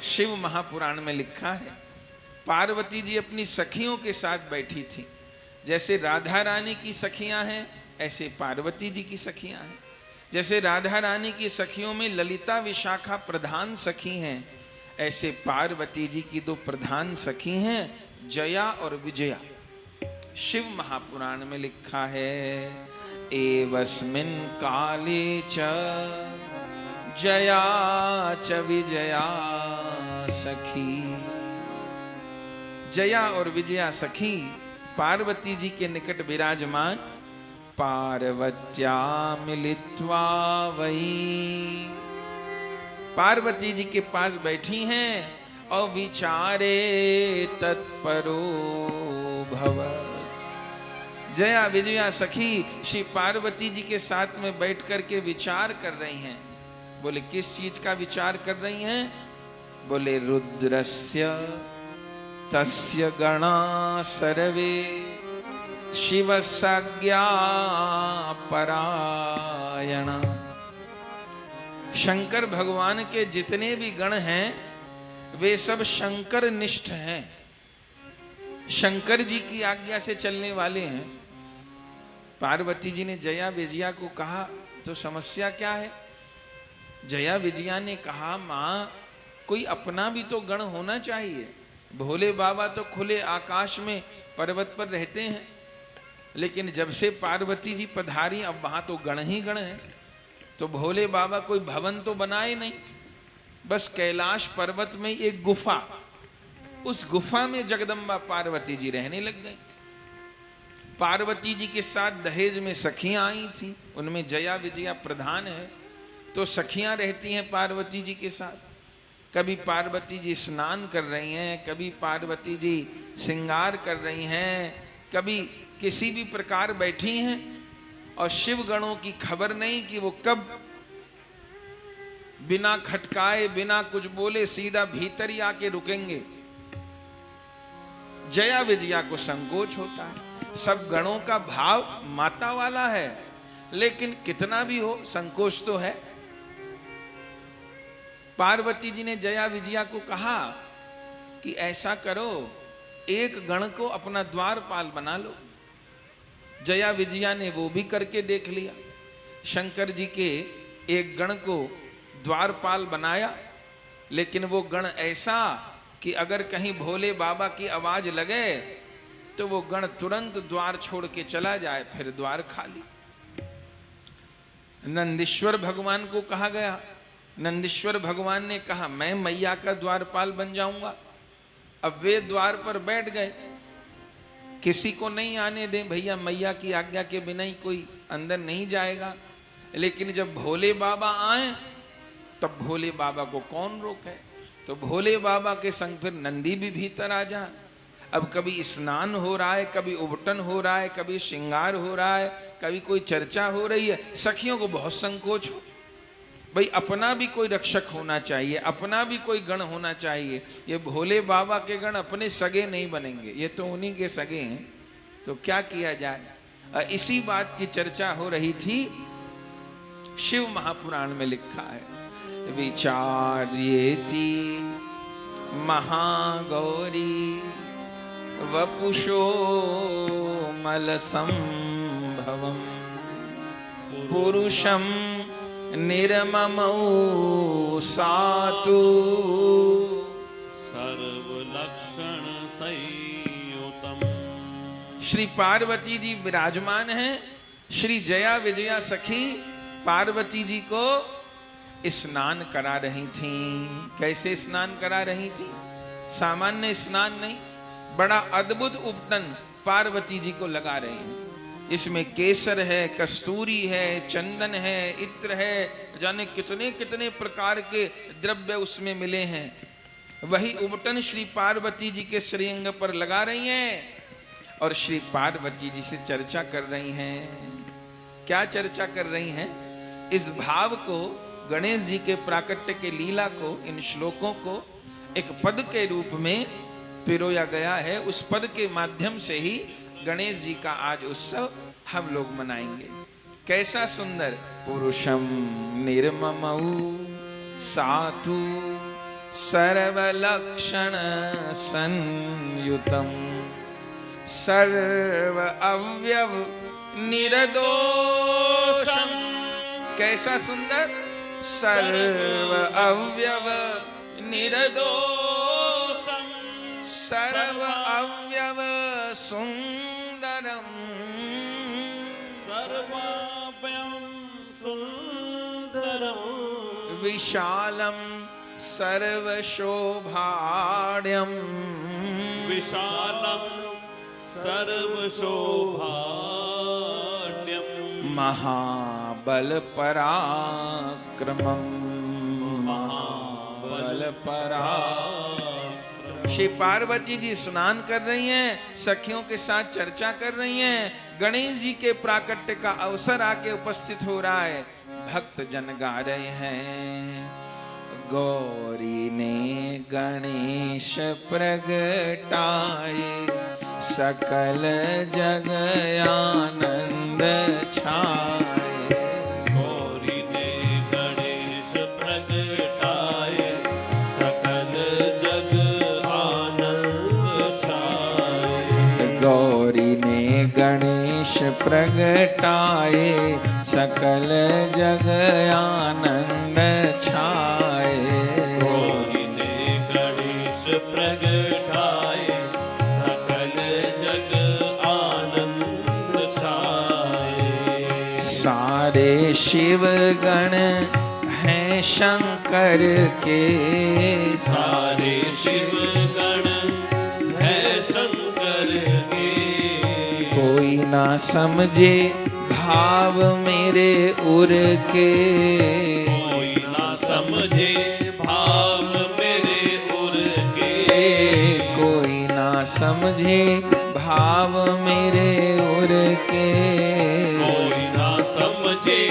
शिव महापुराण में लिखा है, पार्वती जी अपनी सखियों के साथ बैठी थी। जैसे राधा रानी की सखियां हैं ऐसे पार्वती जी की सखियां हैं। जैसे राधा रानी की सखियों में ललिता विशाखा प्रधान सखी हैं, ऐसे पार्वती जी की दो प्रधान सखी हैं, जया और विजया। शिव महापुराण में लिखा है, एवस्मिन् काले च जया च विजया सखी। जया और विजया सखी पार्वती जी के निकट विराजमान, पार्वत्या मिलित्वा वही, पार्वती जी के पास बैठी हैं और विचारे तत्परो भवत्। जया विजया सखी श्री पार्वती जी के साथ में बैठ करके विचार कर रही हैं। बोले किस चीज का विचार कर रही हैं? बोले रुद्रस्य तस्य गणा सर्वे शिवसज्ञा परायणा। शंकर भगवान के जितने भी गण हैं वे सब शंकर निष्ठ हैं, शंकर जी की आज्ञा से चलने वाले हैं। पार्वती जी ने जया विजया को कहा, तो समस्या क्या है? जया विजया ने कहा, मां कोई अपना भी तो गण होना चाहिए। भोले बाबा तो खुले आकाश में पर्वत पर रहते हैं, लेकिन जब से पार्वती जी पधारी अब वहां तो गण ही गण है। तो भोले बाबा कोई भवन तो बनाए नहीं, बस कैलाश पर्वत में एक गुफा, उस गुफा में जगदम्बा पार्वती जी रहने लग गई। पार्वती जी के साथ दहेज में सखियां आई थी, उनमें जया विजया प्रधान है, तो सखियां रहती हैं पार्वती जी के साथ। कभी पार्वती जी स्नान कर रही हैं, कभी पार्वती जी श्रृंगार कर रही हैं, कभी किसी भी प्रकार बैठी हैं, और शिव गणों की खबर नहीं कि वो कब बिना खटकाए बिना कुछ बोले सीधा भीतर ही आके रुकेंगे। जया विजया को संकोच होता है, सब गणों का भाव माता वाला है, लेकिन कितना भी हो संकोच तो है। पार्वती जी ने जया विजया को कहा कि ऐसा करो, एक गण को अपना द्वारपाल बना लो। जया विजया ने वो भी करके देख लिया, शंकर जी के एक गण को द्वारपाल बनाया, लेकिन वो गण ऐसा कि अगर कहीं भोले बाबा की आवाज लगे तो वो गण तुरंत द्वार छोड़ के चला जाए, फिर द्वार खाली। नंदीश्वर भगवान को कहा गया, नंदीश्वर भगवान ने कहा मैं मैया का द्वारपाल बन जाऊंगा। अब वे द्वार पर बैठ गए, किसी को नहीं आने दें भैया, मैया की आज्ञा के बिना ही कोई अंदर नहीं जाएगा। लेकिन जब भोले बाबा आए तब भोले बाबा को कौन रोके? तो भोले बाबा के संग फिर नंदी भी भीतर आ जा। अब कभी स्नान हो रहा है, कभी उबटन हो रहा है, कभी श्रृंगार हो रहा है, कभी कोई चर्चा हो रही है। सखियों को बहुत संकोच हो, भाई अपना भी कोई रक्षक होना चाहिए, अपना भी कोई गण होना चाहिए। ये भोले बाबा के गण अपने सगे नहीं बनेंगे, ये तो उन्हीं के सगे हैं, तो क्या किया जाए? इसी बात की चर्चा हो रही थी। शिव महापुराण में लिखा है, विचार्येति महागौरी वपुषो मलसंभवम् पुरुषं निर्ममौ सातु सर्वलक्षण संयुतम्। श्री पार्वती जी विराजमान हैं। श्री जया विजया सखी पार्वती जी को स्नान करा रही थीं। कैसे स्नान करा रही थी? सामान्य स्नान नहीं, बड़ा अद्भुत उपटन पार्वती जी को लगा रही हैं। इसमें केसर है, कस्तूरी है, चंदन है, इत्र है, जाने कितने कितने प्रकार के द्रव्य उसमें मिले हैं। वही उपटन श्री पार्वती जी के श्रीअंग पर लगा रही हैं और श्री पार्वती जी से चर्चा कर रही हैं। क्या चर्चा कर रही हैं? इस भाव को, गणेश जी के प्राकट्य के लीला को, इन श्लोकों को एक पद के रूप में पिरोया गया है। उस पद के माध्यम से ही गणेश जी का आज उत्सव हम लोग मनाएंगे। कैसा सुंदर! पुरुषम निर्ममौ सातु सर्वलक्षण संयुतम सर्व अवयव निर्दोषम। कैसा सुंदर, सर्व अवयव निर्दोषम सर्व अवयव सुंदरम सर्वाभयं सुंदरम विशालम सर्वशोभाढ्यम विशालम सर्वशोभाढ्यम महाबल पराक्रमम महाबल पराक्रम। श्री पार्वती जी स्नान कर रही हैं, सखियों के साथ चर्चा कर रही हैं। गणेश जी के प्राकट्य का अवसर आके उपस्थित हो रहा है। भक्त जन गा रहे हैं, गौरी ने गणेश प्रगटाए सकल जग आनंद छाए। गौरी ने गणेश प्रगटाए सकल जग आनंद छाए। गौरी ने गणेश प्रगटाए सकल जग आनंद छाए। गौरी ने गणेश प्रगटाए सकल जग आनंद छाए। सारे शिव गण हैं शंकर के सारे शिव गण है शंकर के। कोई ना समझे भाव मेरे उर के। कोई ना समझे भाव मेरे उर के। कोई ना समझे भाव मेरे उर के। कोई ना समझे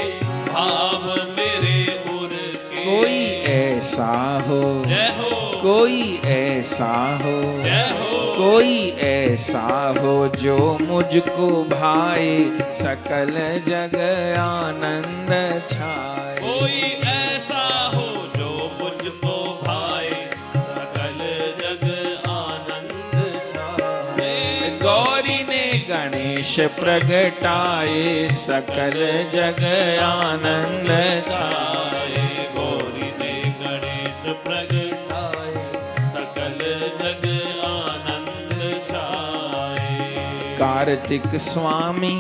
भाव मेरे उर के। कोई ऐसा हो, जय हो, कोई ऐसा हो, जय हो, कोई ऐसा हो जो मुझको भाए सकल जग आनंद छाए। कोई ऐसा हो जो मुझको भाए सकल जग आनंद छाए। गौरी ने गणेश प्रगटाए सकल जग आनंद छाए। गौरी ने गणेश प्रगटाए सकल जग आनंद छाए। कार्तिक स्वामी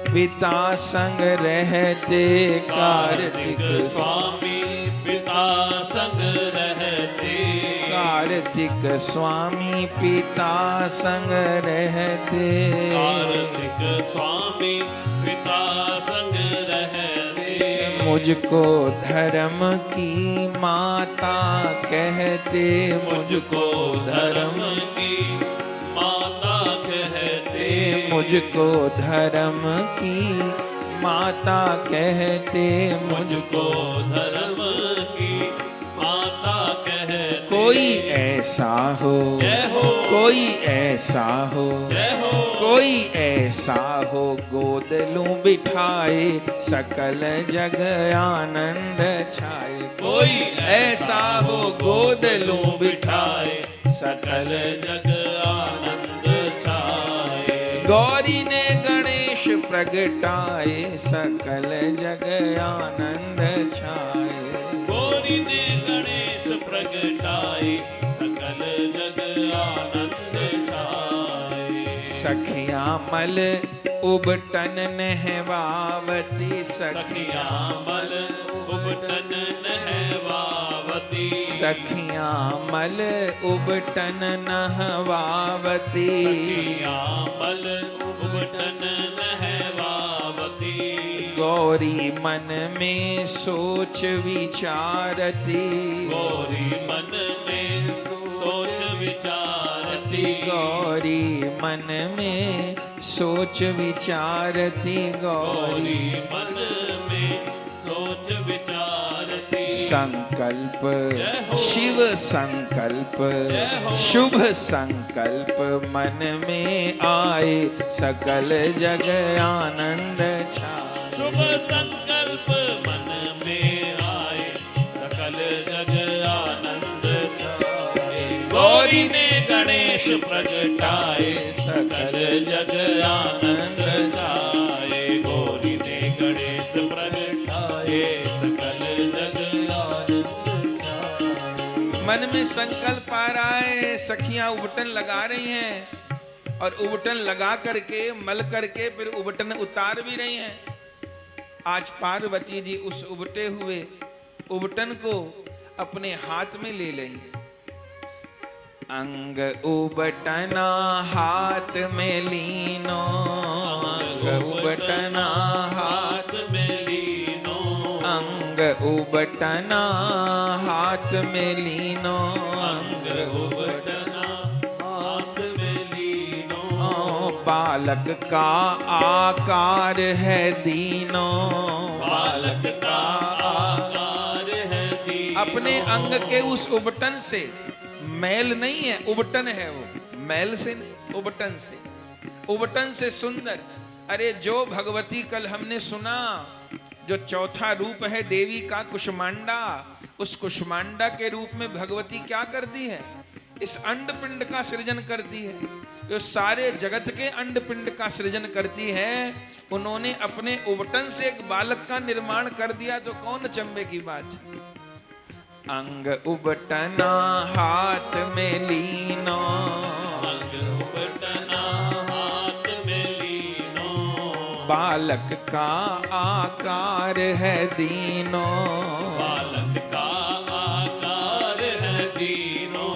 पिता संग रहते। कार्तिक स्वामी पिता संग रहते। कार्तिक स्वामी पिता संग रहते। कार्तिक स्वामी पिता संग रहते। मुझको धर्म की माता कहते। मुझको धर्म की माता कहते। मुझको धर्म की माता कहते। मुझको धर्म की माता कहते। कोई ऐसा हो, जय हो, कोई ऐसा हो, जय हो, कोई ऐसा हो गोद लूं बिठाए सकल जग आनंद छाए। कोई ऐसा हो गोद लूं बिठाए सकल जग आनंद छाए। गौरी ने गणेश प्रगटाए सकल जग आनंद छाए। गौरी ने गणेश प्रगटाए सकल जग आनंद छाए। सखियां मल उबटन नहवावती। सखियां मल उबटन नहवावती। सखियां मल उबटन नहवावती। सखियां मल उबटन नहवावती। गौरी मन में सोच विचारती। गौरी मन में सोच विचारती। गौरी मन में सोच विचारती। गौरी मन में सोच विचारती। संकल्प जय हो, शिव संकल्प जय हो, शुभ संकल्प मन में आए सकल जग आनंद छाए। शुभ संकल्प मन में आए सकल जग आनंद छाए। गौरी ने गणेश प्रगटाए, सकल जग आनंद छाए। गौरी ने गणेश प्रगटाए, सकल जग आनंद छाए। मन में संकल्प आ रहा है, सखियां उबटन लगा रही हैं और उबटन लगा करके मल करके फिर उबटन उतार भी रही हैं। आज पार्वती जी उस उबटे हुए उबटन को अपने हाथ में ले लें। अंग उबटना हाथ में लीनो, अंग उबटना हाथ में लीनो, अंग उबटना हाथ में लीनो, अंग उबटना हाथ में लीनो। बालक का आकार है दीनो, बालक का आकार है दीनो। अपने अंग के उस उबटन से, मैल नहीं है उबटन है वो, मैल से नहीं उबटन से, उबटन से सुंदर। अरे जो भगवती कल हमने सुना, जो चौथा रूप है देवी का कुष्मांडा, उस कुष्मांडा के रूप में भगवती क्या करती है? इस अंड पिंड का सृजन करती है, जो सारे जगत के अंड पिंड का सृजन करती है। उन्होंने अपने उबटन से एक बालक का निर्माण कर दिया, तो कौन चंबे की बात। अंग उबटना हाथ में लीनो, अंग उबटना हाथ में लीनो। बालक का आकार है दीनो, बालक का आकार है दीनो।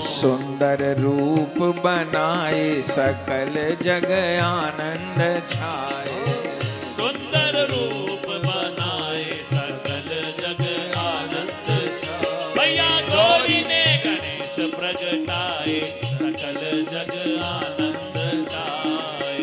सुंदर रूप बनाए सकल जग आनंद छाए, सुंदर रूप बनाए सकल जग आनंद छाए। भैया गौरी ने गणेश प्रगटाए, सकल जग आनंद छाए।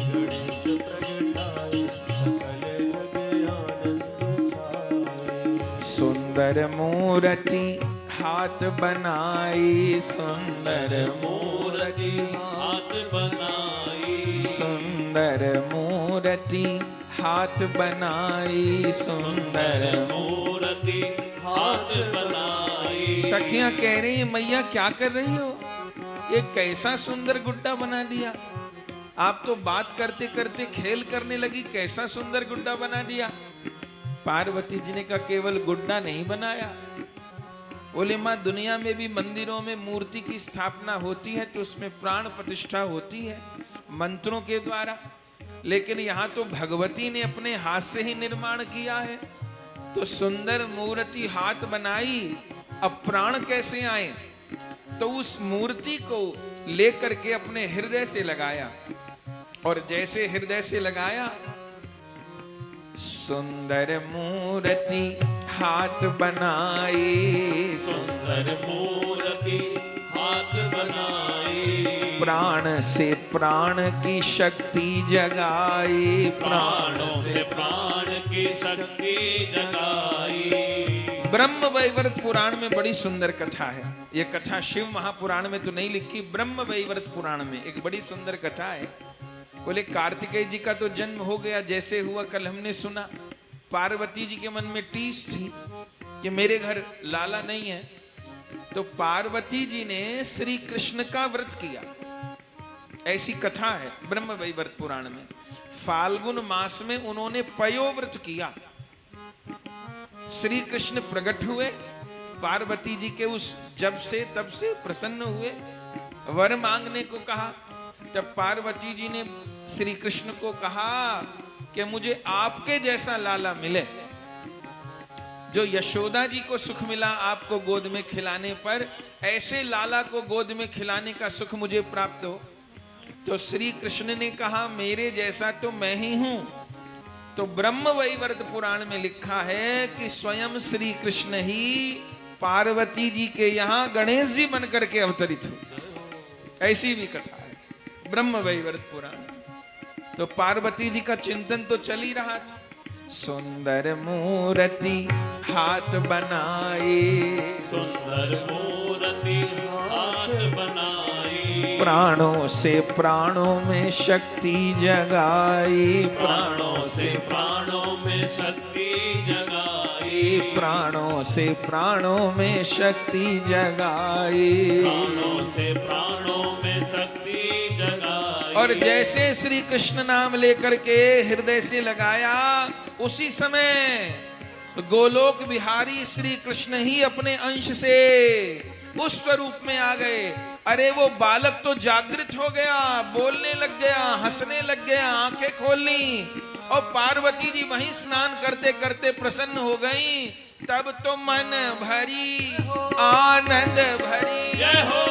गणेश प्रगटाए, सकल जग आनंद छाए। सुंदर मूर्ति हाथ बनाई, सुंदर मूर्ति हाथ बनाई, सुंदर मूर्ति हाथ बनाई, सुंदर मूर्ति हाथ बनाई। सखियां कह रही हैं, मैया क्या कर रही हो? ये कैसा सुंदर गुड्डा बना दिया। आप तो बात करते करते खेल करने लगी, कैसा सुंदर गुड्डा बना दिया। पार्वती जी ने कहा केवल गुड्डा नहीं बनाया। बोले माँ, दुनिया में भी मंदिरों में मूर्ति की स्थापना होती है तो उसमें प्राण प्रतिष्ठा होती है मंत्रों के द्वारा, लेकिन यहाँ तो भगवती ने अपने हाथ से ही निर्माण किया है। तो सुंदर मूर्ति हाथ बनाई, अब प्राण कैसे आए? तो उस मूर्ति को लेकर के अपने हृदय से लगाया, और जैसे हृदय से लगाया, सुंदर मूर्ति हाथ बनाई, सुंदर मूर्ति हाथ बनाई। प्राण से प्राण की शक्ति जगाई, प्राणों से प्राण की शक्ति जगाई। ब्रह्म वैवर्त पुराण में बड़ी सुंदर कथा है। ये कथा शिव महापुराण में तो नहीं लिखी, ब्रह्म वैवर्त पुराण में एक बड़ी सुंदर कथा है। बोले कार्तिकेय जी का तो जन्म हो गया, जैसे हुआ कल हमने सुना। पार्वती जी के मन में टीस थी कि मेरे घर लाला नहीं है, तो पार्वती जी ने श्री कृष्ण का व्रत किया। ऐसी कथा है ब्रह्म वैवर्त पुराण में। फाल्गुन मास में उन्होंने पयोव्रत किया। श्री कृष्ण प्रकट हुए, पार्वती जी के उस जब से तब से प्रसन्न हुए, वर मांगने को कहा। तब पार्वती जी ने श्री कृष्ण को कहा कि मुझे आपके जैसा लाला मिले, जो यशोदा जी को सुख मिला आपको गोद में खिलाने पर, ऐसे लाला को गोद में खिलाने का सुख मुझे प्राप्त हो। तो श्री कृष्ण ने कहा मेरे जैसा तो मैं ही हूं। तो ब्रह्म वैवर्त पुराण में लिखा है कि स्वयं श्री कृष्ण ही पार्वती जी के यहाँ गणेश जी बनकर के अवतरित हुए। ऐसी भी कथा है ब्रह्म वैवर्त पुराण। तो पार्वती जी का चिंतन तो चल ही रहा था। सुंदर मूर्ति हाथ बनाई, सुंदर मूर्ति हाथ बनाई। प्राणों से प्राणों में शक्ति जगाई, प्राणों से प्राणों में शक्ति जगाई। प्राणों से प्राणों में शक्ति जगाई। प्राणों से प्राणों में शक्ति जगाई। और जैसे श्री कृष्ण नाम लेकर के हृदय से लगाया, उसी समय गोलोक बिहारी श्री कृष्ण ही अपने अंश से उस स्वरूप में आ गए। अरे वो बालक तो जागृत हो गया, बोलने लग गया, हंसने लग गया, आंखें खोल ली। और पार्वती जी वहीं स्नान करते करते प्रसन्न हो गईं। तब तो मन भरी आनंद भरी, जय हो।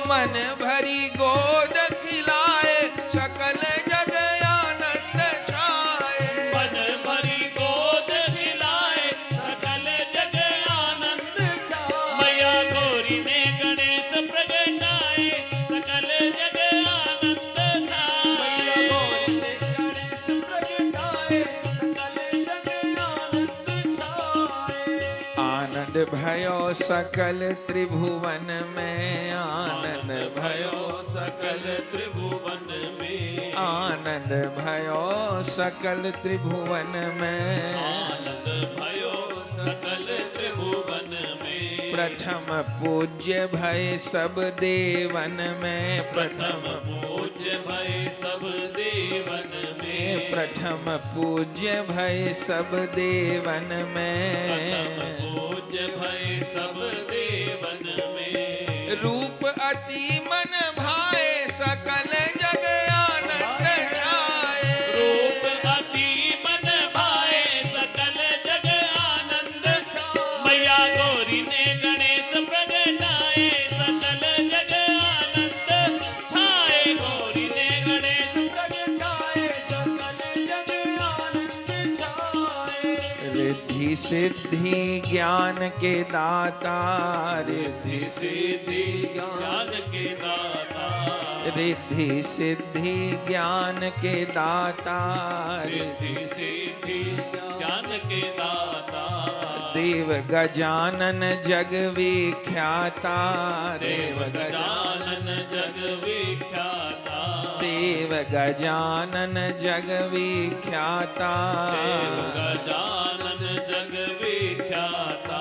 मन भरी गोद खिलाए, सकल जग आनंद छाए। मन भरी गोद हिलाए, सकल जग आनंद छाए। मैया गौरी ने गणेश प्रगटाए, सकल जग आनंद छाए। आनंद भयो सकल त्रिभुवन में, आनंद भयो सकल त्रिभुवन में, आनंद भयो सकल त्रिभुवन में। आनंद भयो सकल त्रिभुवन में। प्रथम पूज्य भय सब देवन में, प्रथम पूज्य भय सब देवन में। प्रथम पूज्य भय सब देवन प्रथम में। पूज्य भय सब देवन में। रूप अति मन भाए, सकल जग आनंद छाए। रूप अति मन भाए, सकल जग आनंद छाए। मैया गौरी ने गणेश प्रगटाए, सकल जग आनंद छाए। गौरी ने गणेश प्रगटाए, सकल जग आनंद छाए। रिद्धि सिद्धि ज्ञान के दाता, रिद्धि सिद्धि ज्ञान के दाता। रिद्धि सिद्धि ज्ञान के दाता। रिद्धि सिद्धि ज्ञान के दाता। देव गजानन जग विख्याता, देव गजानन जग विख्याता। देव गजानन जग विख्याता। देव गजानन जग विख्याता।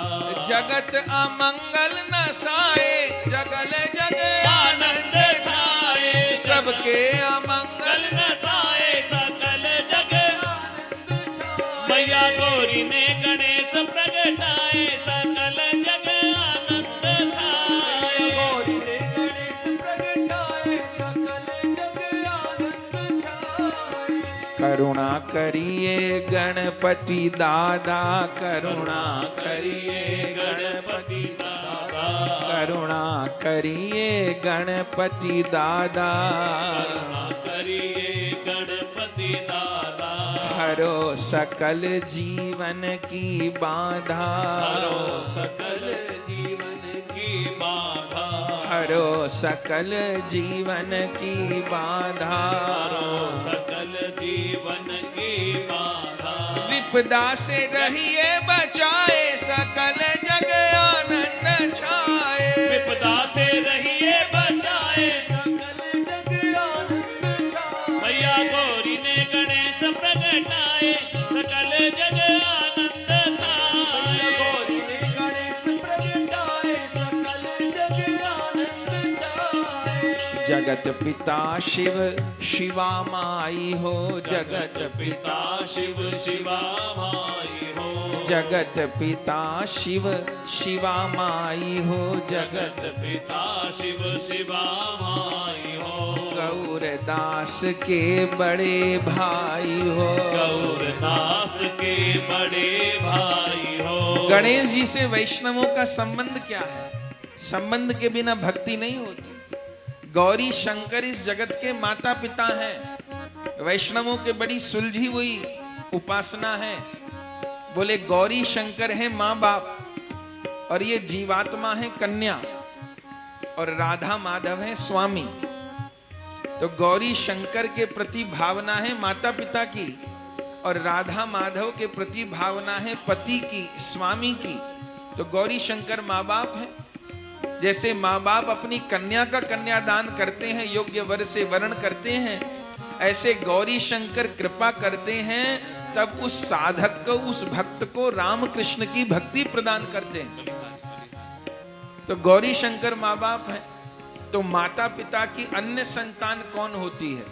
जगत अमंगल नसाए, जगल जग आनंद छाए। सबके अमंगल कल नसाए, सकल जग आनंद छाए। मैया गौरी ने गणेश प्रगटाए, सकल जग आनंद छाए। गौरी ने गणेश प्रगटाए, सकल जग आनंद छाए। करुणा करिए गणपति दादा, करुणा करिए गणपति दादा। करुणा करिए गणपति दादा। करुणा करिए गणपति दादा। हरो सकल जीवन की बाधा, हरो सकल जीवन की बाधा। हरो सकल जीवन की बाधा। हरो सकल जीवन की बाधा। विपदा से रहिए बचाए, सकल जग आनंद छाए। विपदा से रहिए बचाए, सकल जग आनंद छाए। मैया गौरी ने गणेश प्रगटाए, सकल जग आनंद छाए। गौरी ने गणेश प्रगटाए, सकल जग आनंद छाए। जगत पिता शिव शिवा माई हो, जगत पिता शिव शिवा माई हो। जगत पिता शिव शिवा माई हो। जगत पिता शिव शिवा माई हो। गौरदास के बड़े भाई हो। गौरदास के बड़े भाई हो। गणेश जी से वैष्णवों का संबंध क्या है? संबंध के बिना भक्ति नहीं होती। गौरी शंकर इस जगत के माता पिता हैं। वैष्णवों के बड़ी सुलझी हुई उपासना है। बोले गौरी शंकर है माँ बाप, और ये जीवात्मा है कन्या, और राधा माधव है स्वामी। तो गौरी शंकर के प्रति भावना है माता पिता की, और राधा माधव के प्रति भावना है पति की, स्वामी की। तो गौरी शंकर माँ बाप है। जैसे माँ बाप अपनी कन्या का कन्यादान करते हैं, योग्य वर से वर्ण करते हैं, ऐसे गौरी शंकर कृपा करते हैं तब उस साधक को, उस भक्त को रामकृष्ण की भक्ति प्रदान करते हैं। तो गौरी शंकर माँ बाप हैं, तो माता पिता की अन्य संतान कौन होती है?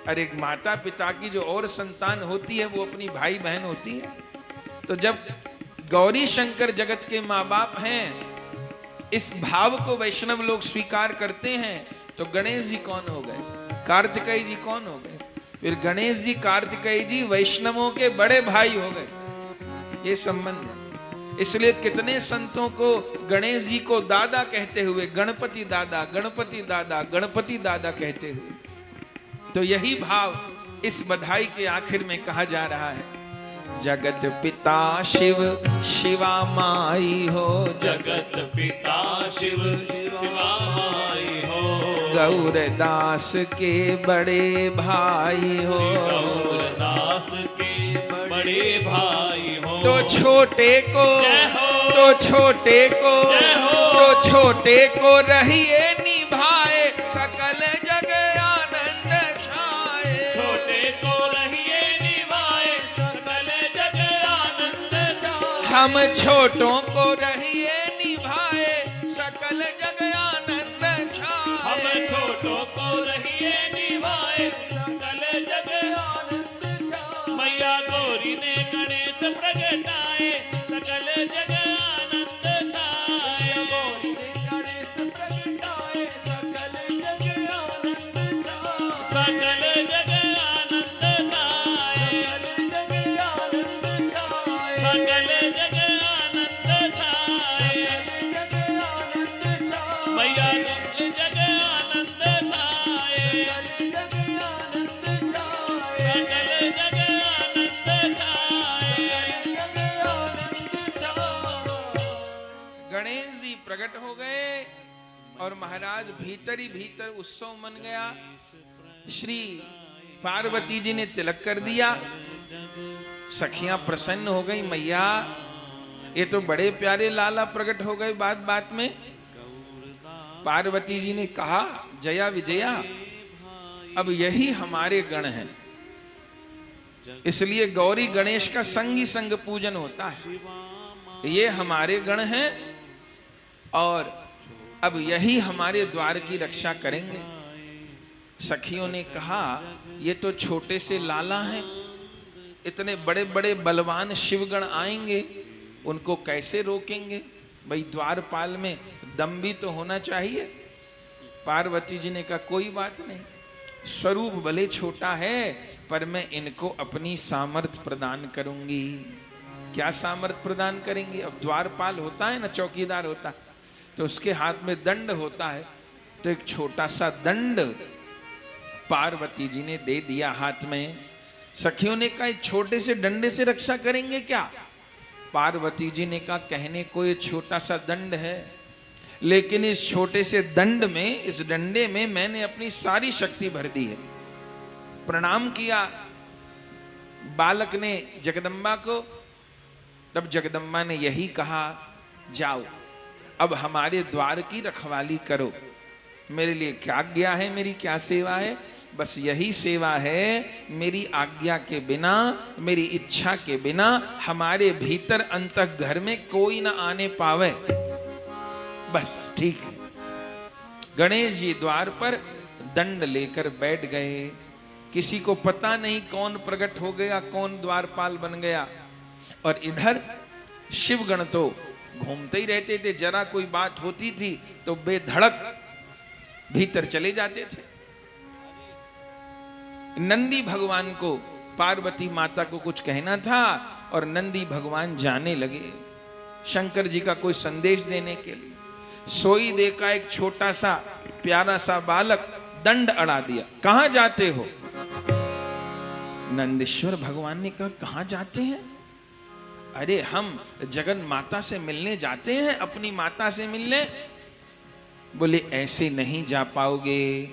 अरे माता पिता की जो और संतान होती है वो अपनी भाई बहन होती है। तो जब गौरी शंकर जगत के माँ बाप हैं, इस भाव को वैष्णव लोग स्वीकार करते हैं, तो गणेश जी कौन हो गए? कार्तिकेय जी कौन हो गए? फिर गणेश जी कार्तिकेय जी वैष्णवों के बड़े भाई हो गए। ये संबंध है। इसलिए कितने संतों को गणेश जी को दादा कहते हुए गणपति दादा, गणपति दादा, गणपति दादा कहते हुए। तो यही भाव इस बधाई के आखिर में कहा जा रहा है। जगत पिता शिव शिवा माई हो, जगत पिता शिव शिवा माई हो, गौरदास के बड़े भाई हो, गौरदास के बड़े भाई हो। तो छोटे को, तो छोटे को, तो छोटे को रहिए निभाए, सकल जग आनंद छाए। छोटे को रहिए निभाए, सकल जग आनंद छाए। हम छोटों को रहिए निभाए, सकल जग आनंद छाए। हम छोटों को रहिए निभाए, सकल जग आनंद छाए। मैया गौरी ने गणेश प्रगटाए, सकल जग आनंद छाए। गौरी ने गणेश प्रगटाए, सकल जग आनंद छाए। सकल जग आनंद छाए, सकल जग आनंद छाए, सकल जग आनंद छाए। मैया सकल जग आनंद छाए, सकल जग आनंद छाए। गणेश जी प्रकट हो गए और महाराज भीतर ही भीतर उत्सव मन गया। श्री पार्वती जी ने तिलक कर दिया, सखियां प्रसन्न हो गई। मैया ये तो बड़े प्यारे लाला प्रकट हो गए बात बात में। पार्वती जी ने कहा, जया विजया, अब यही हमारे गण हैं, इसलिए गौरी गणेश का संग ही संग पूजन होता है। ये हमारे गण हैं और अब यही हमारे द्वार की रक्षा करेंगे। सखियों ने कहा, ये तो छोटे से लाला हैं, इतने बड़े बड़े बलवान शिवगण आएंगे, उनको कैसे रोकेंगे? भाई द्वारपाल में दम भी तो होना चाहिए। पार्वती जी ने कहा, कोई बात नहीं, स्वरूप भले छोटा है पर मैं इनको अपनी सामर्थ्य प्रदान करूंगी। क्या सामर्थ्य प्रदान करेंगी? अब द्वारपाल होता है ना, चौकीदार होता है, तो उसके हाथ में दंड होता है, तो एक छोटा सा दंड पार्वती जी ने दे दिया हाथ में। सखियों ने कहा, छोटे से डंडे से रक्षा करेंगे क्या? पार्वती जी ने कहा, कहने को ये छोटा सा दंड है, लेकिन इस छोटे से दंड में, इस डंडे में मैंने अपनी सारी शक्ति भर दी है। प्रणाम किया बालक ने जगदम्बा को। तब जगदम्बा ने यही कहा, जाओ अब हमारे द्वार की रखवाली करो। मेरे लिए क्या आज्ञा है, मेरी क्या सेवा है? बस यही सेवा है, मेरी आज्ञा के बिना, मेरी इच्छा के बिना हमारे भीतर अंतः घर में कोई ना आने पावे। बस ठीक है। गणेश जी द्वार पर दंड लेकर बैठ गए। किसी को पता नहीं कौन प्रकट हो गया, कौन द्वारपाल बन गया। और इधर शिवगण तो घूमते ही रहते थे, जरा कोई बात होती थी तो बेधड़क भीतर चले जाते थे। नंदी भगवान को, पार्वती माता को कुछ कहना था और नंदी भगवान जाने लगे शंकर जी का कोई संदेश देने के लिए। सोई देखा एक छोटा सा प्यारा सा बालक, दंड अड़ा दिया। कहां जाते हो? नंदीश्वर भगवान ने कहा, कहां जाते हैं? अरे हम जगन माता से मिलने जाते हैं, अपनी माता से मिलने। बोले ऐसे नहीं जा पाओगे,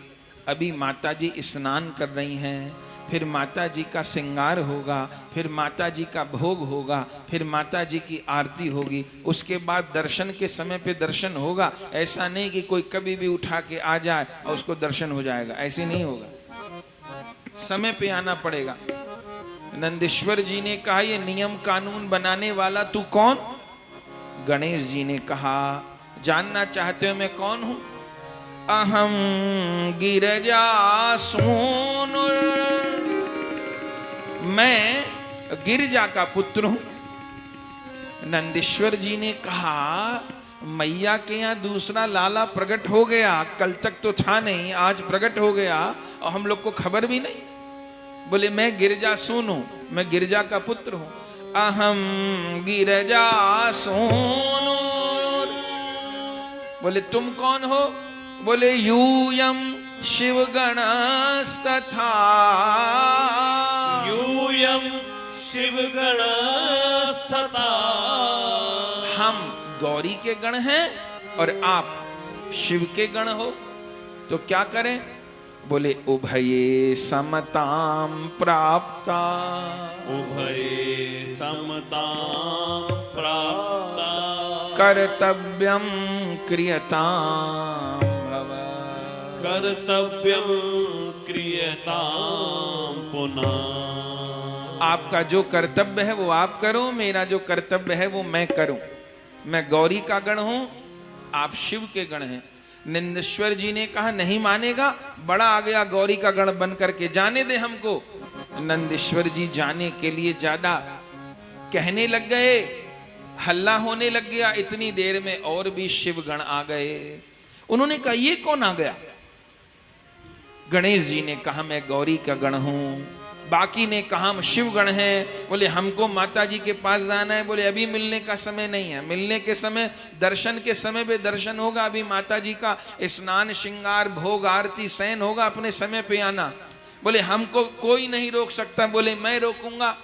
अभी माता जी स्नान कर रही हैं, फिर माता जी का श्रृंगार होगा, फिर माता जी का भोग होगा, फिर माता जी की आरती होगी, उसके बाद दर्शन के समय पे दर्शन होगा। ऐसा नहीं कि कोई कभी भी उठा के आ जाए और उसको दर्शन हो जाएगा, ऐसे नहीं होगा, समय पे आना पड़ेगा। नंदीश्वर जी ने कहा ये नियम कानून बनाने वाला तू कौन? गणेश जी ने कहा जानना चाहते हो मैं कौन हूं? अहम गिरजासूनु, मैं गिरजा का पुत्र हूं। नंदीश्वर जी ने कहा मैया के यहाँ दूसरा लाला प्रकट हो गया, कल तक तो था नहीं, आज प्रकट हो गया और हम लोग को खबर भी नहीं। बोले मैं गिरजासून हूं, मैं गिरजा का पुत्र हूं। अहम गिरजासून। बोले तुम कौन हो? बोले यूयम शिवगणस्तथा, यूयम शिवगणस्तथा, हम गौरी के गण हैं और आप शिव के गण हो, तो क्या करें? बोले उभये समताम प्राप्ता, उभये समतां प्राप्ता, कर्तव्यम क्रियताम भव, कर्तव्यं क्रियतां पुनः। आपका जो कर्तव्य है वो आप करो, मेरा जो कर्तव्य है वो मैं करूं। मैं गौरी का गण हूं, आप शिव के गण हैं। नंदीश्वर जी ने कहा नहीं मानेगा, बड़ा आ गया गौरी का गण बन करके, जाने दे हमको। नंदीश्वर जी जाने के लिए ज्यादा कहने लग गए, हल्ला होने लग गया। इतनी देर में और भी शिव गण आ गए। उन्होंने कहा ये कौन आ गया? गणेश जी ने कहा मैं गौरी का गण हूं। बाकी ने कहा हम शिवगण हैं। बोले हमको माता जी के पास जाना है। बोले अभी मिलने का समय नहीं है, मिलने के समय, दर्शन के समय पे दर्शन होगा, अभी माता जी का स्नान श्रृंगार भोग आरती शयन होगा, अपने समय पे आना। बोले हमको कोई नहीं रोक सकता। बोले मैं रोकूंगा।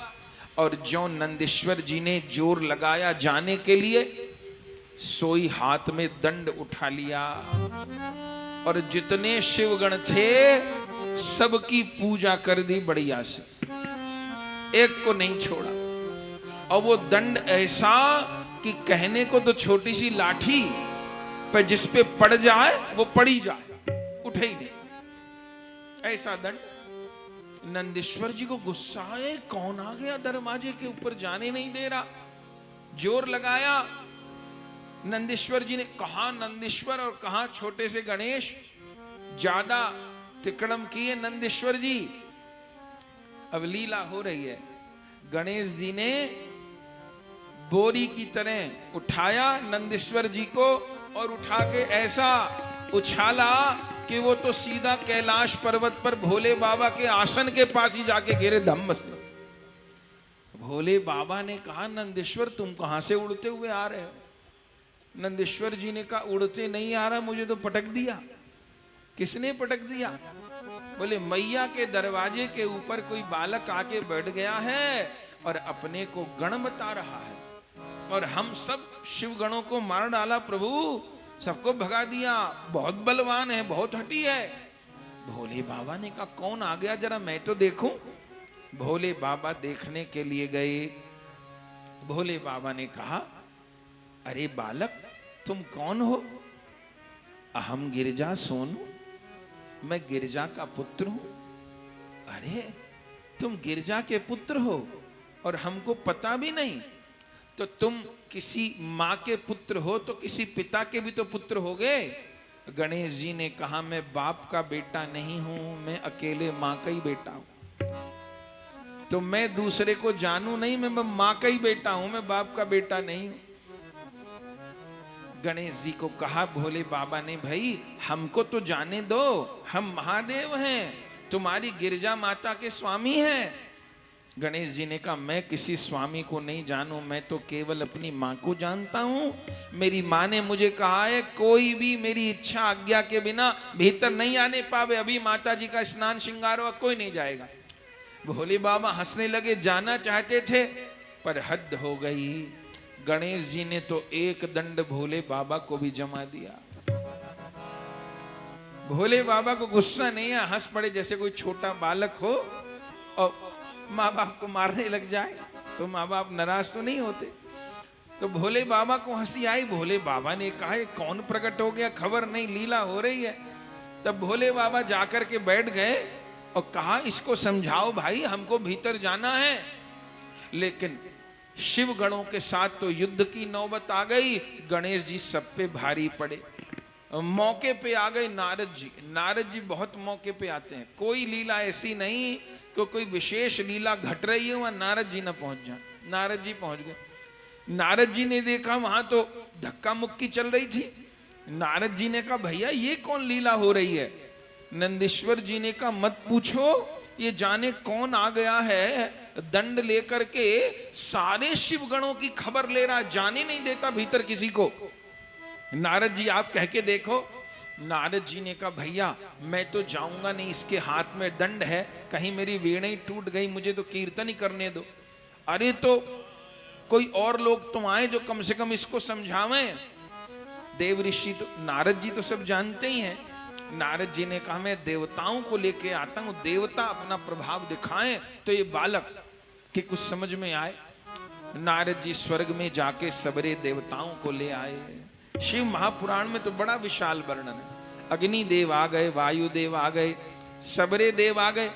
और जो नंदीश्वर जी ने जोर लगाया जाने के लिए, सोई हाथ में दंड उठा लिया और जितने शिवगण थे सबकी पूजा कर दी बढ़िया से, एक को नहीं छोड़ा। और वो दंड ऐसा कि कहने को तो छोटी सी लाठी पर जिस पे पड़ जाए वो पड़ी जाए, उठे ही नहीं, ऐसा दंड। नंदीश्वर जी को गुस्सा है, कौन आ गया दरवाजे के ऊपर, जाने नहीं दे रहा। जोर लगाया। नंदीश्वर जी ने कहा नंदीश्वर और कहा छोटे से गणेश, ज्यादा तिकड़म किए नंदीश्वर जी। अब लीला हो रही है। गणेश जी ने बोरी की तरह उठाया नंदीश्वर जी को और उठा के ऐसा उछाला कि वो तो सीधा कैलाश पर्वत पर भोले बाबा के आसन के पास ही जाके गिरे धम्म से। भोले बाबा ने कहा नंदीश्वर तुम कहां से उड़ते हुए आ रहे हो? नंदीश्वर जी ने कहा उड़ते नहीं आ रहा, मुझे तो पटक दिया। किसने पटक दिया? बोले मैया के दरवाजे के ऊपर कोई बालक आके बैठ गया है और अपने को गण बता रहा है, और हम सब शिव गणों को मार डाला प्रभु, सबको भगा दिया, बहुत बलवान है, बहुत हठी है। भोले बाबा ने कहा कौन आ गया, जरा मैं तो देखूं। भोले बाबा देखने के लिए गए। भोले बाबा ने कहा अरे बालक तुम कौन हो? अहम गिरजा सोनू, मैं गिरजा का पुत्र हूं। अरे तुम गिरजा के पुत्र हो और हमको पता भी नहीं, तो तुम किसी माँ के पुत्र हो तो किसी पिता के भी तो पुत्र होगे। गणेश जी ने कहा मैं बाप का बेटा नहीं हूं, मैं अकेले माँ का ही बेटा हूं। तो मैं दूसरे को जानू नहीं, मैं माँ का ही बेटा हूं, मैं बाप का बेटा नहीं हूं। गणेश जी को कहा भोले बाबा ने भाई हमको तो जाने दो, हम महादेव हैं, तुम्हारी गिरजा माता के स्वामी हैं। गणेश जी ने कहा मैं किसी स्वामी को नहीं जानू, मैं तो केवल अपनी माँ को जानता हूं। मेरी माँ ने मुझे कहा है कोई भी मेरी इच्छा आज्ञा के बिना भीतर नहीं आने पावे, अभी माता जी का स्नान श्रृंगार हुआ, कोई नहीं जाएगा। भोले बाबा हंसने लगे, जाना चाहते थे पर हद हो गई। गणेश जी ने तो एक दंड भोले बाबा को भी जमा दिया। भोले बाबा को गुस्सा नहीं है, हंस पड़े जैसे कोई छोटा बालक हो और माँ बाप को मारने लग जाए तो माँ बाप नाराज तो नहीं होते। तो भोले बाबा को हंसी आई। भोले बाबा ने कहा ये कौन प्रकट हो गया, खबर नहीं, लीला हो रही है। तब भोले बाबा जाकर के बैठ गए और कहा इसको समझाओ भाई, हमको भीतर जाना है। लेकिन शिव गणों के साथ तो युद्ध की नौबत आ गई। गणेश जी सब पे भारी पड़े। मौके पे आ गए नारद जी। नारद जी बहुत मौके पे आते हैं। कोई लीला ऐसी नहीं कि कोई विशेष लीला घट रही है वहां नारद जी ना पहुंच जाए। नारद जी पहुंच गए। नारद जी ने देखा वहां तो धक्का मुक्की चल रही थी। नारद जी ने कहा भैया ये कौन लीला हो रही है? नंदीश्वर जी ने कहा मत पूछो, ये जाने कौन आ गया है दंड लेकर के, सारे शिवगणों की खबर ले रहा, जाने नहीं देता भीतर किसी को। नारद जी आप कह के देखो। नारद जी ने कहा भैया मैं तो जाऊंगा नहीं, इसके हाथ में दंड है, कहीं मेरी वीणा ही टूट गई, मुझे तो कीर्तन ही करने दो। अरे तो कोई और लोग तुम आए जो कम से कम इसको समझावें। देव ऋषि तो, नारद जी तो सब जानते ही हैं। नारद जी ने कहा मैं देवताओं को लेके आता हूं, देवता अपना प्रभाव दिखाएं तो ये बालक के कुछ समझ में आए। नारद जी स्वर्ग में जाके सबरे देवताओं को ले आए। शिव महापुराण में तो बड़ा विशाल वर्णन है। अग्निदेव आ गए, वायुदेव आ गए, सबरे देव आ गए।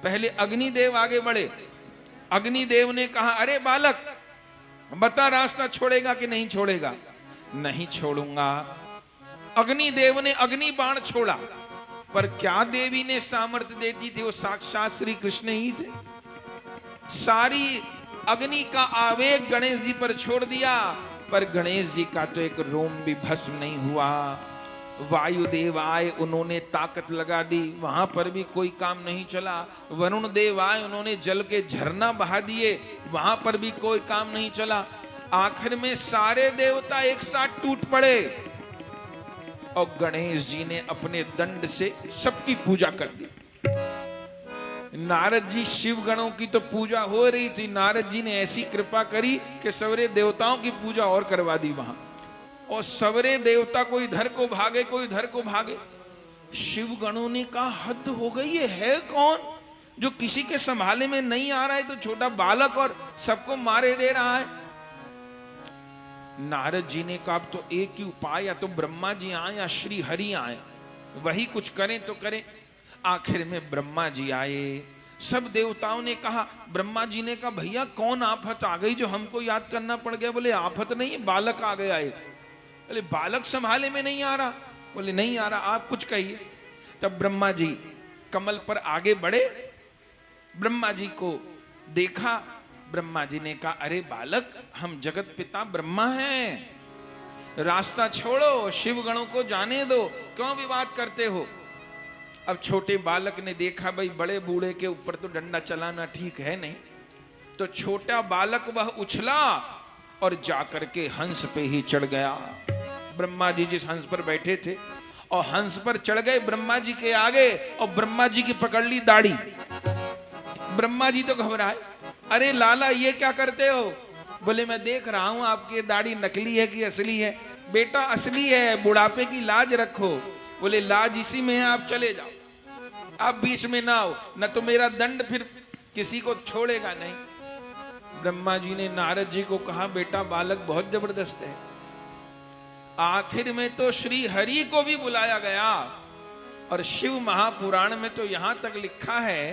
पहले अग्निदेव आगे बढ़े। अग्निदेव ने कहा अरे बालक बता रास्ता छोड़ेगा कि नहीं छोड़ेगा? नहीं छोड़ूंगा। अग्निदेव ने अग्नि बाण छोड़ा, पर क्या देवी ने सामर्थ्य देती थी? वो साक्षात श्री कृष्ण ही थे। सारी अग्नि का आवेग गणेश जी पर छोड़ दिया, पर गणेश जी का तो एक रोम भी भस्म नहीं हुआ। वायुदेव आए, उन्होंने ताकत लगा दी, वहां पर भी कोई काम नहीं चला। वरुण देव आए, उन्होंने जल के झरना बहा दिए, वहां पर भी कोई काम नहीं चला। आखिर में सारे देवता एक साथ टूट पड़े और गणेश जी ने अपने दंड से सबकी पूजा कर दी। नारद जी शिव गणों की तो पूजा हो रही थी, नारद जी ने ऐसी कृपा करी कि सवरे देवताओं की पूजा और करवा दी वहां। और सवरे देवता कोई इधर को भागे, कोई इधर को भागे। शिव गणों ने कहा हद हो गई, ये है कौन जो किसी के संभाले में नहीं आ रहा है, तो छोटा बालक और सबको मारे दे रहा है। नारद जी ने कहा अब तो एक ही उपाय, या तो ब्रह्मा जी आए या श्री हरि आए, वही कुछ करें तो करें। आखिर में ब्रह्मा जी आए। सब देवताओं ने कहा, ब्रह्मा जी ने कहा भैया कौन आफत आ गई जो हमको याद करना पड़ गया? बोले आफत नहीं, बालक आ गया एक। बोले बालक संभाले में नहीं आ रहा? बोले नहीं आ रहा, आप कुछ कहिए। तब ब्रह्मा जी कमल पर आगे बढ़े, ब्रह्मा जी को देखा। ब्रह्मा जी ने कहा अरे बालक हम जगत पिता ब्रह्मा हैं, रास्ता छोड़ो, शिव गणों को जाने दो, क्यों विवाद करते हो? अब छोटे बालक ने देखा भाई बड़े बूढ़े के ऊपर तो डंडा चलाना ठीक है नहीं, तो छोटा बालक वह उछला और जाकर के हंस पे ही चढ़ गया। ब्रह्मा जी जिस हंस पर बैठे थे और हंस पर चढ़ गए ब्रह्मा जी के आगे, और ब्रह्मा जी की पकड़ ली दाढ़ी। ब्रह्मा जी तो घबराए, अरे लाला ये क्या करते हो? बोले मैं देख रहा हूं आपकी दाढ़ी नकली है कि असली है। बेटा असली है, बुढ़ापे की लाज रखो। बोले लाज इसी में है, आप चले जाओ, आप बीच में ना आओ, न तो मेरा दंड फिर किसी को छोड़ेगा नहीं। ब्रह्मा जी ने नारद जी को कहा बेटा बालक बहुत जबरदस्त है। आखिर में तो श्री हरि को भी बुलाया गया, और शिव महापुराण में तो यहां तक लिखा है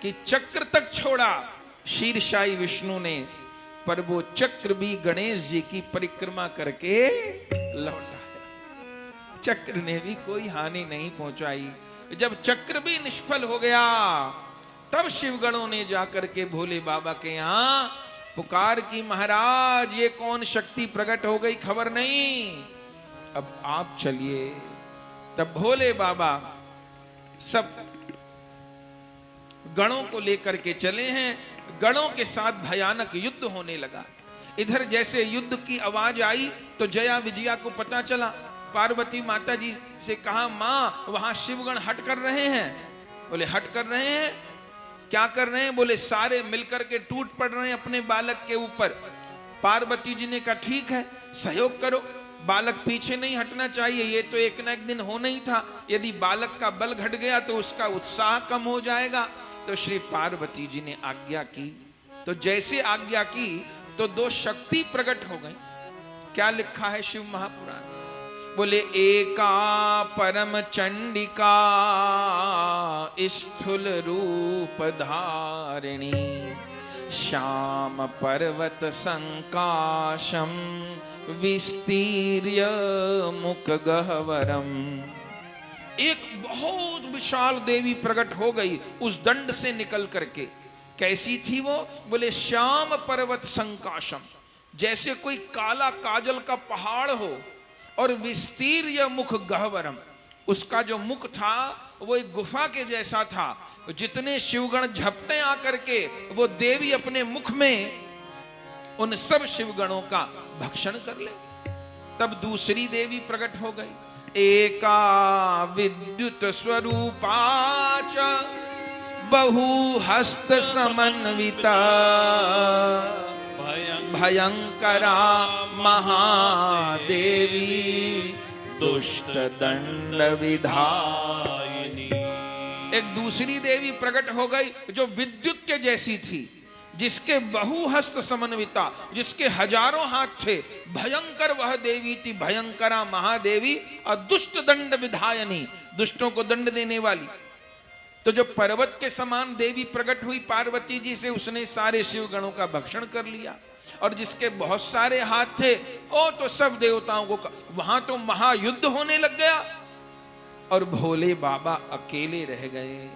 कि चक्र तक छोड़ा शीर्षाई विष्णु ने, पर वो चक्र भी गणेश जी की परिक्रमा करके लौटा है। चक्र ने भी कोई हानि नहीं पहुंचाई। जब चक्र भी निष्फल हो गया, तब शिवगणों ने जाकर के भोले बाबा के यहां पुकार की, महाराज ये कौन शक्ति प्रकट हो गई, खबर नहीं, अब आप चलिए। तब भोले बाबा सब गणों को लेकर के चले हैं। गणों के साथ भयानक युद्ध होने लगा। इधर जैसे युद्ध की आवाज आई तो जया विजया को पता चला। पार्वती माता जी से कहा मां वहां शिवगण हट कर रहे हैं। बोले हट कर रहे हैं, क्या कर रहे हैं? बोले सारे मिलकर के टूट पड़ रहे हैं अपने बालक के ऊपर। पार्वती जी ने कहा ठीक है सहयोग करो, बालक पीछे नहीं हटना चाहिए, ये तो एक न एक दिन होना ही था। यदि बालक का बल घट गया तो उसका उत्साह कम हो जाएगा। तो श्री पार्वती जी ने आज्ञा की, तो जैसे आज्ञा की तो दो शक्ति प्रकट हो गई। क्या लिखा है शिव महापुराण? बोले एका परम चंडिका स्थूल रूप धारिणी श्याम पर्वत संकाशम विस्तीर्य मुख गह्वरम। एक बहुत विशाल देवी प्रकट हो गई उस दंड से निकल करके। कैसी थी वो? बोले श्याम पर्वत संकाशम, जैसे कोई काला काजल का पहाड़ हो, और विस्तीर्य मुख गह्वरम, उसका जो मुख था वो एक गुफा के जैसा था। जितने शिवगण झपटे आकर के वो देवी अपने मुख में उन सब शिवगणों का भक्षण कर ले। तब दूसरी देवी प्रकट हो गई। एका विद्युत स्वरूपाच बहु हस्त समन्विता भयंकरा महादेवी दुष्ट दंड विधायिनी। एक दूसरी देवी प्रकट हो गई जो विद्युत के जैसी थी, जिसके बहुहस्त समन्विता, जिसके हजारों हाथ थे। भयंकर वह देवी थी, भयंकरा महादेवी, और दुष्ट दंड विधायिनी, दुष्टों को दंड देने वाली। तो जो पर्वत के समान देवी प्रकट हुई पार्वती जी से, उसने सारे शिवगणों का भक्षण कर लिया। और जिसके बहुत सारे हाथ थे ओ तो सब देवताओं को, वहां तो महायुद्ध होने लग गया और भोले बाबा अकेले रह गए।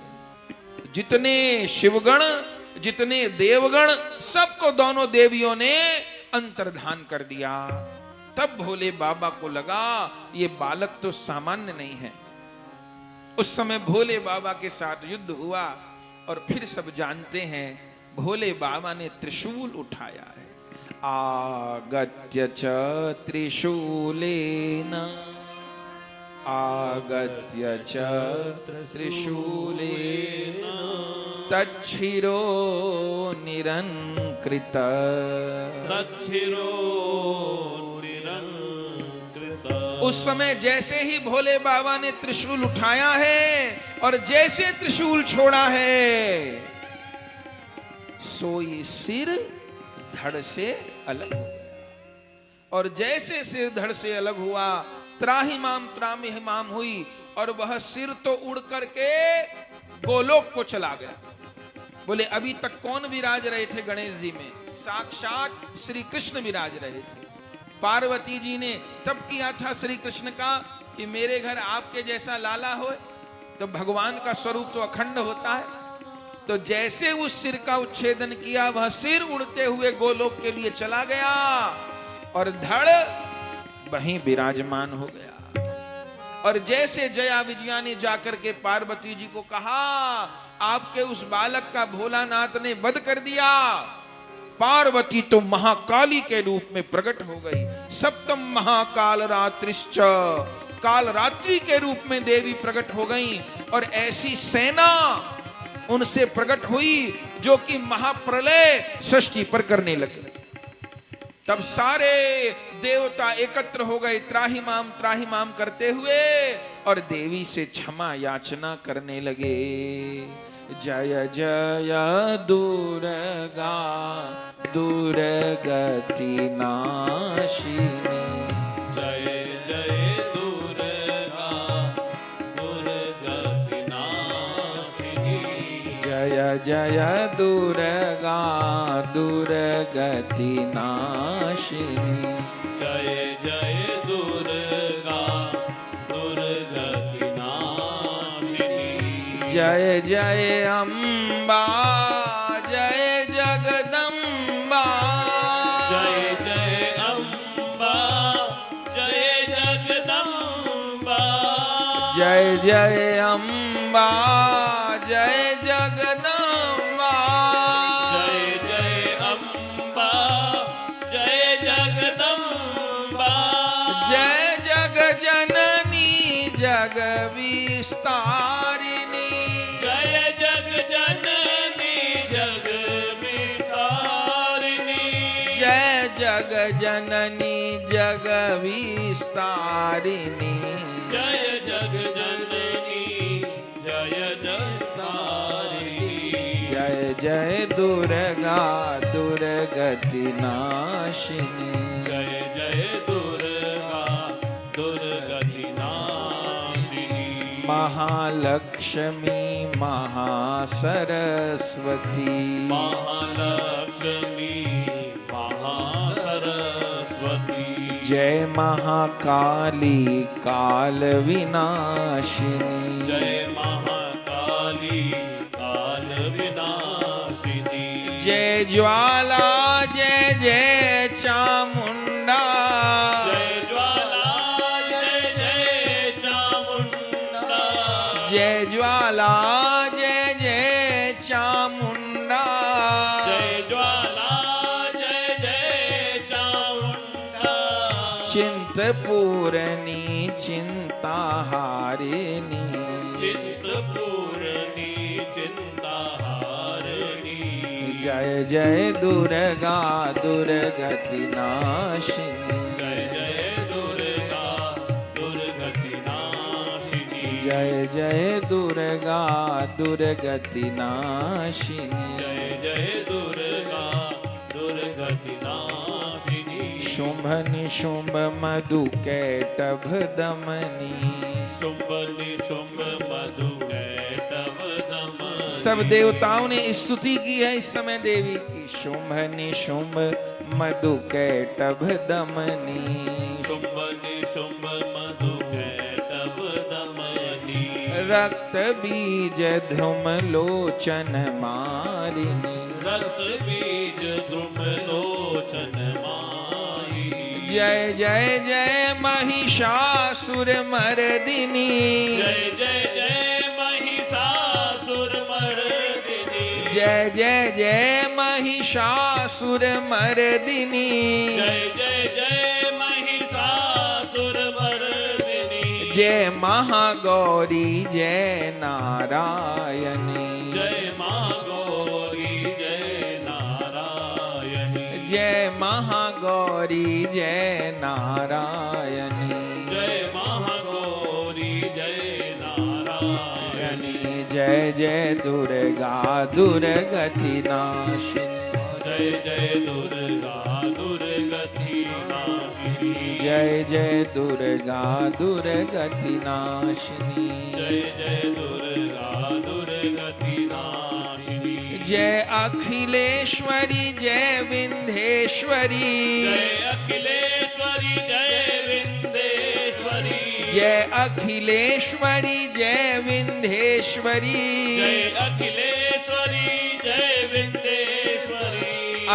जितने शिवगण, जितने देवगण, सबको दोनों देवियों ने अंतर्धान कर दिया। तब भोले बाबा को लगा ये बालक तो सामान्य नहीं है। उस समय भोले बाबा के साथ युद्ध हुआ और फिर सब जानते हैं भोले बाबा ने त्रिशूल उठाया है। आगत्य च त्रिशूलेन, आगत्य च त्रिशूलेन तच्छिरो निरंकृत, तच्छिरो निरंकृत। उस समय जैसे ही भोले बाबा ने त्रिशूल उठाया है और जैसे त्रिशूल छोड़ा है, सोई सिर धड़ से अलग हो गया। और जैसे सिर धड़ से अलग हुआ, त्राहिमाम त्राहिमाम हुई और वह सिर तो उड़ करके गोलोक को चला गया। बोले अभी तक कौन विराज रहे थे गणेश जी में? साक्षात श्री कृष्ण विराज रहे थे। पार्वती जी ने तब किया था श्री कृष्ण का कि मेरे घर आपके जैसा लाला हो। तो भगवान का स्वरूप तो अखंड होता है। तो जैसे उस सिर का उच्छेदन किया, वह सिर उड़ते हुए गोलोक के लिए चला गया और धड़ वहीं विराजमान हो गया। और जैसे जया विजया ने जाकर के पार्वती जी को कहा आपके उस बालक का भोलानाथ ने वध कर दिया, पार्वती तो महाकाली के रूप में प्रकट हो गई। सप्तम महाकाल रात्रिश्च, काल रात्रि के रूप में देवी प्रकट हो गई। और ऐसी सेना उनसे प्रकट हुई जो कि महाप्रलय सृष्टि पर करने लगे। तब सारे देवता एकत्र हो गए त्राहिमाम करते हुए और देवी से क्षमा याचना करने लगे। जय जय दुर्गा दुर्गति नाशिनी, जय जय दुर्गा दुर्गति नाशिनी, जय जय दुर्गा दुर्गति नाशिनी, जय जय दुर्गा दुर्गति नाशिनी, जय जय अम्बा जय जगदम्बा, जय जय अम्बा जय जगदम्बा, जय जय अम्बा जय जगदम्बा, जय जय अम्बा जय जगदम्बा, जय जग जननी जग विस्तारिणी, जय जग जननी जग विस्तारिणी, जय जग जननी जग विस्तारिणी, जय जग जननी जय जगतारिणी, जय जय दुर्गा दुर्गति नाशिनी, जय जय दुर्गा दुर्गा महालक्ष्मी महासरस्वती महालक्ष्मी महासरस्वती जय महाकाली काल विनाशिनी जय महाकाली काल विनाशिनी जय ज्वाला जय जय चामुंडा जय ज्वाला जय जय चामुंडा जय ज्वाला जय जय चामुंडा जय ज्वाला जय जय चामुंडा चिंतपूरनी चिंताहारिणी चिंतपूरणी चिंताहारिणी जय जय दुर्गा दुर्गति नाशिनी जय जय दुर्गा दुर्गति नाशिनी जय जय दुर्गा दुर्गति नाशिनी जय जय दुर्गा दुर्गति नाशिनी शुंभ निशुंभ मधु कैटभ दमनी शुंभ निशुंभ मधु कैटभ दमनी सब देवताओं ने स्तुति की है इस समय देवी की शुंभ निशुंभ मधु कैटभ दमनी शुंभ निशुंभ मधु कैटभ दमनी रक्त बीज ध्रुम लोचन मारिणी रक्त बीज ध्रुम लोचन माई जय जय जय महिषासुर मर्दिनी जय जय जय महिषासुर मर्दिनी जय जय जय महिषासुर मर्दिनी जय जय जय महिषासुर मर्दिनी जय महागौरी जय नारायणी जय महागौरी जय नारायणी जय महागौरी जय नारायणी जय महागौरी जय नारायणी जय जय दुर्गा दुर्गति नाशिनी जय जय दुर्गा दुर्गति नाशिनी जय जय दुर्गा दुर्गति नाशिनी जय जय दुर्गा दुर्गति नाशिनी जय अखिलेश्वरी जय विंध्येश्वरी जय अखिलेश्वरी जय विंध्येश्वरी जय अखिलेश्वरी जय विंध्येश्वरी जय अखिलेश्वरी जय विंध्येश्वरी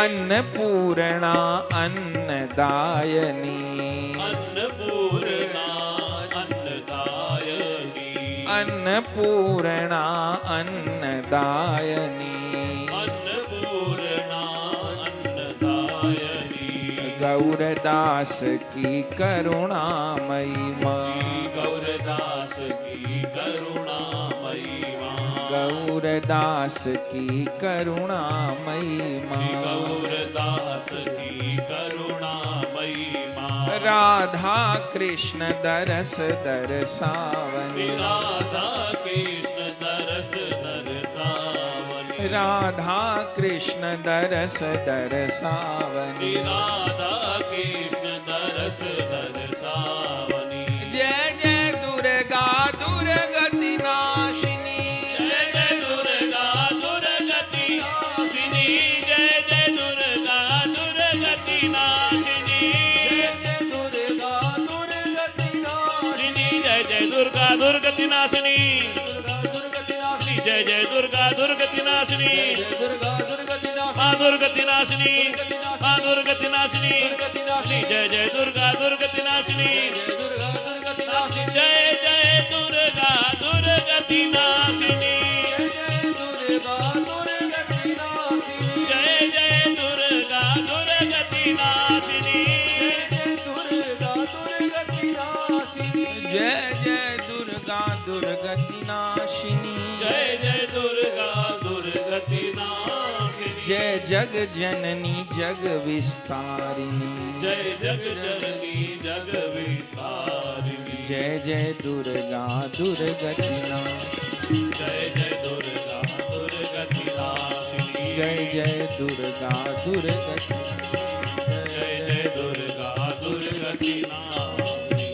अन्नपूर्णा अन्नदायनी अन्नपूर्णा अन्नदायनी अन्नपूर्णा अन्नदायनी अन्नपूर्णा अन्नदायनी गौरदास की करुणामयी माँ गौरदास की करुणामयी माँ गौरदास की करुणामयी माँ गौरदास की करुणामयी माँ राधा कृष्ण दरस दरसावनी राधा कृष्ण दरस दरसावनी राधा कृष्ण दरस दरसावनी राधा कृष्ण दरस दरसावनी जय जय दुर्गा दुर्गति नाशिनी जय जय दुर्गा दुर्गति नाशिनी जय जय दुर्गा दुर्गति नाशिनी जय जय दुर्गा दुर्गति नाशिनी जय जय दुर्गा दुर्गति नाशिनी माँ दुर्गति नाशिनी माँ दुर्गति नाशिनी जय जय दुर्गा दुर्गति नाशिनी जय जय दुर्गा दुर्गति नाशिनी जय जय दुर्गा दुर्गति नाशिनी जय जय दुर्गा दुर्गति नाशिनी जय जय दुर्गा दुर्गति नाशिनी जय जग जननी जग विस्तारिणी जय जग जननी जग विस्तारिणी जय जय दुर्गा दुर्गति नाशिनी जय जय दुर्गा दुर्गति नाशिनी जय जय दुर्गा दुर्गति जय जय दुर्गा दुर्गति नाशिनी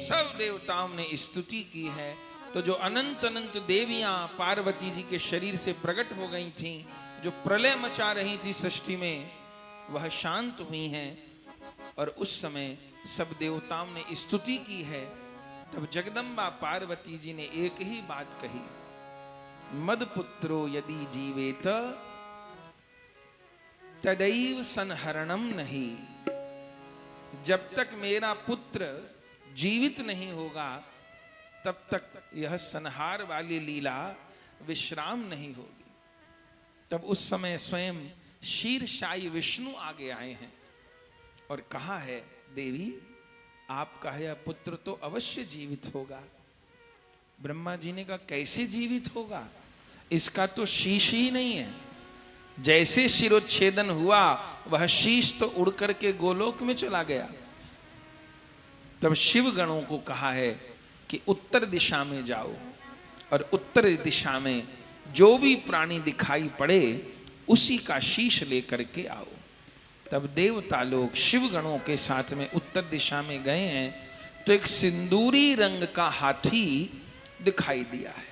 सब देवताओं ने स्तुति की है तो जो अनंत अनंत देवियां पार्वती जी के शरीर से प्रकट हो गई थीं, जो प्रलय मचा रही थी सृष्टि में, वह शांत हुई हैं। और उस समय सब देवताओं ने स्तुति की है। तब जगदम्बा पार्वती जी ने एक ही बात कही, मदपुत्रो यदि जीवेत तदैव संहरणम नहीं। जब तक मेरा पुत्र जीवित नहीं होगा तब तक यह संहार वाली लीला विश्राम नहीं होगी। तब उस समय स्वयं शीर्षायी विष्णु आगे आए हैं और कहा है, देवी आपका यह पुत्र तो अवश्य जीवित होगा। ब्रह्मा जी ने कहा, कैसे जीवित होगा, इसका तो शीश ही नहीं है। जैसे शिरोच्छेदन हुआ वह शीश तो उड़ करके गोलोक में चला गया। तब शिव गणों को कहा है कि उत्तर दिशा में जाओ और उत्तर दिशा में जो भी प्राणी दिखाई पड़े उसी का शीश लेकर के आओ। तब देवता लोग शिव गणों के साथ में उत्तर दिशा में गए हैं तो एक सिंदूरी रंग का हाथी दिखाई दिया है।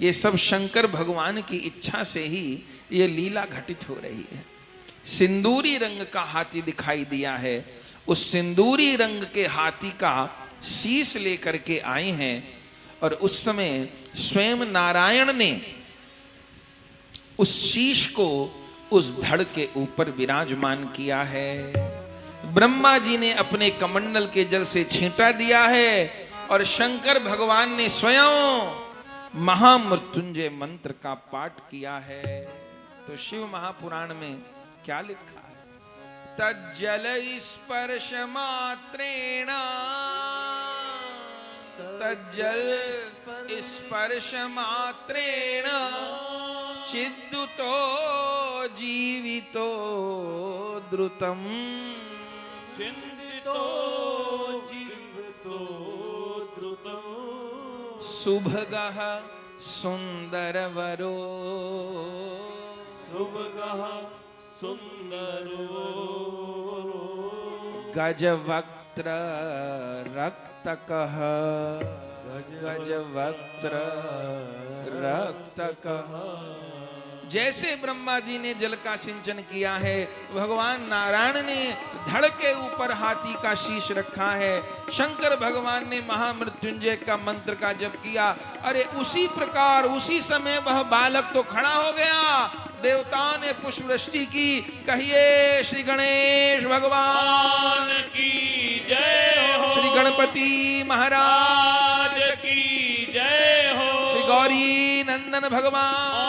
ये सब शंकर भगवान की इच्छा से ही ये लीला घटित हो रही है। सिंदूरी रंग का हाथी दिखाई दिया है। उस सिंदूरी रंग के हाथी का शीश लेकर के आए हैं और उस समय स्वयं नारायण ने उस शीश को उस धड़ के ऊपर विराजमान किया है। ब्रह्मा जी ने अपने कमंडल के जल से छींटा दिया है और शंकर भगवान ने स्वयं महामृत्युंजय मंत्र का पाठ किया है। तो शिव महापुराण में क्या लिखा है, तज्जल स्पर्श मात्रेण, तज्जल स्पर्श मात्रेण चिद्दुतो जीवितो द्रुतम, चिन्तितो जीवितो द्रुतम्, सुभगः सुंदरवरो, सुभगः सुंदरो, गजवक्त्र रक्तकः, गजवक्त्र रक्तकः। जैसे ब्रह्मा जी ने जल का सिंचन किया है, भगवान नारायण ने धड़ के ऊपर हाथी का शीश रखा है। शंकर भगवान ने महामृत्युंजय का मंत्र का जप किया। अरे उसी प्रकार उसी समय वह बालक तो खड़ा हो गया। देवताओं ने पुष्पवृष्टि की। कहिए श्री गणेश भगवान की जय हो, श्री गणपति महाराज की जय हो, श्री गौरी नंदन भगवान